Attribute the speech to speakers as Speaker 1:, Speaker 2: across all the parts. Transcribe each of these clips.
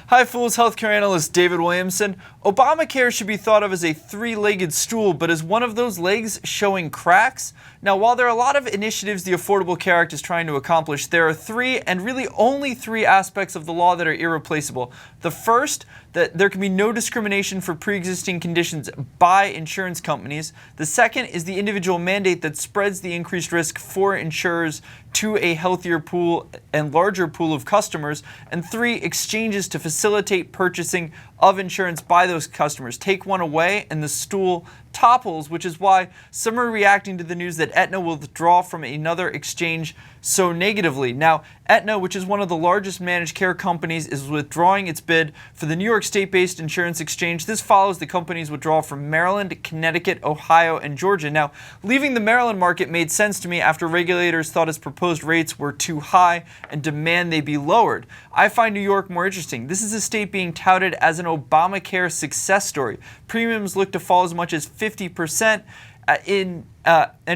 Speaker 1: Hi Fools, healthcare analyst David Williamson. Obamacare should be thought of as a three-legged stool, but is one of those legs showing cracks? Now, while there are a lot of initiatives the Affordable Care Act is trying to accomplish, there are three, and really only three aspects of the law that are irreplaceable. The first, that there can be no discrimination for pre-existing conditions by insurance companies. The second is the individual mandate that spreads the increased risk for insurers to a healthier pool and larger pool of customers. And three, exchanges to facilitate purchasing of insurance by those customers. Take one away and the stool topples, which is why some are reacting to the news that Aetna will withdraw from another exchange so negatively. Now, Aetna, which is one of the largest managed care companies, is withdrawing its bid for the New York state-based insurance exchange. This follows the company's withdrawal from Maryland, Connecticut, Ohio, and Georgia. Now, leaving the Maryland market made sense to me after regulators thought its proposed rates were too high and demand they be lowered. I find New York more interesting. This is a state being touted as an Obamacare success story. Premiums look to fall as much as 50%. And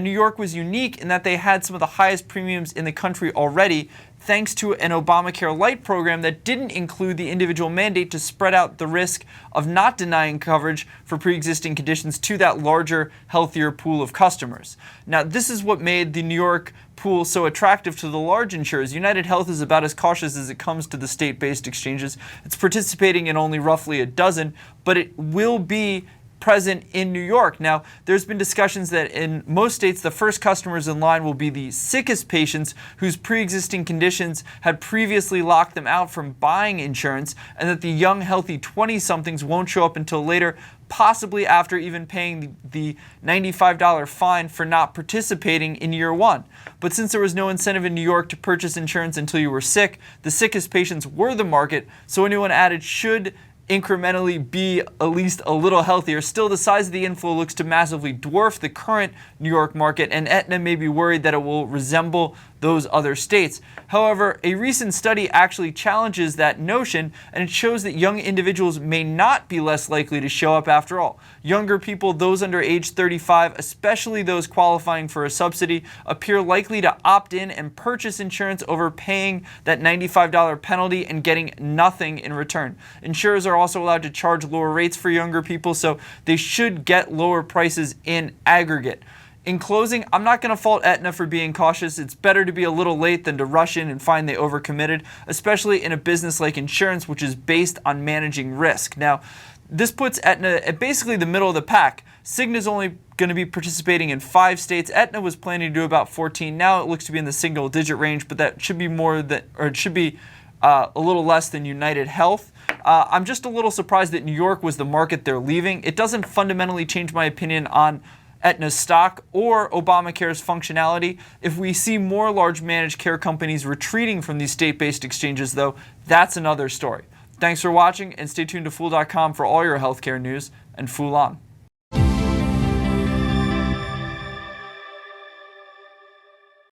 Speaker 1: New York was unique in that they had some of the highest premiums in the country already, thanks to an Obamacare Lite program that didn't include the individual mandate to spread out the risk of not denying coverage for pre-existing conditions to that larger, healthier pool of customers. Now, this is what made the New York pool so attractive to the large insurers. United Health is about as cautious as it comes to the state-based exchanges. It's participating in only roughly a dozen, but it will be present in New York. Now, there's been discussions that in most states, the first customers in line will be the sickest patients whose pre-existing conditions had previously locked them out from buying insurance, and that the young, healthy 20-somethings won't show up until later, possibly after even paying the $95 fine for not participating in year one. But since there was no incentive in New York to purchase insurance until you were sick, the sickest patients were the market, so anyone added should incrementally be at least a little healthier. Still, the size of the inflow looks to massively dwarf the current New York market, and Aetna may be worried that it will resemble those other states. However, a recent study actually challenges that notion, and it shows that young individuals may not be less likely to show up after all. Younger people, those under age 35, especially those qualifying for a subsidy, appear likely to opt in and purchase insurance over paying that $95 penalty and getting nothing in return. Insurers are also allowed to charge lower rates for younger people, so they should get lower prices in aggregate. In closing, I'm not going to fault Aetna for being cautious. It's better to be a little late than to rush in and find they overcommitted, especially in a business like insurance, which is based on managing risk. Now, this puts Aetna at basically the middle of the pack. Cigna's only going to be participating in 5 states. Aetna was planning to do about 14. Now it looks to be in the single-digit range, but that should be more than, or it should be a little less than United Health. I'm just a little surprised that New York was the market they're leaving. It doesn't fundamentally change my opinion on Aetna's stock or Obamacare's functionality. If we see more large managed care companies retreating from these state-based exchanges, though, that's another story. Thanks for watching, and stay tuned to Fool.com for all your healthcare news, and Fool on.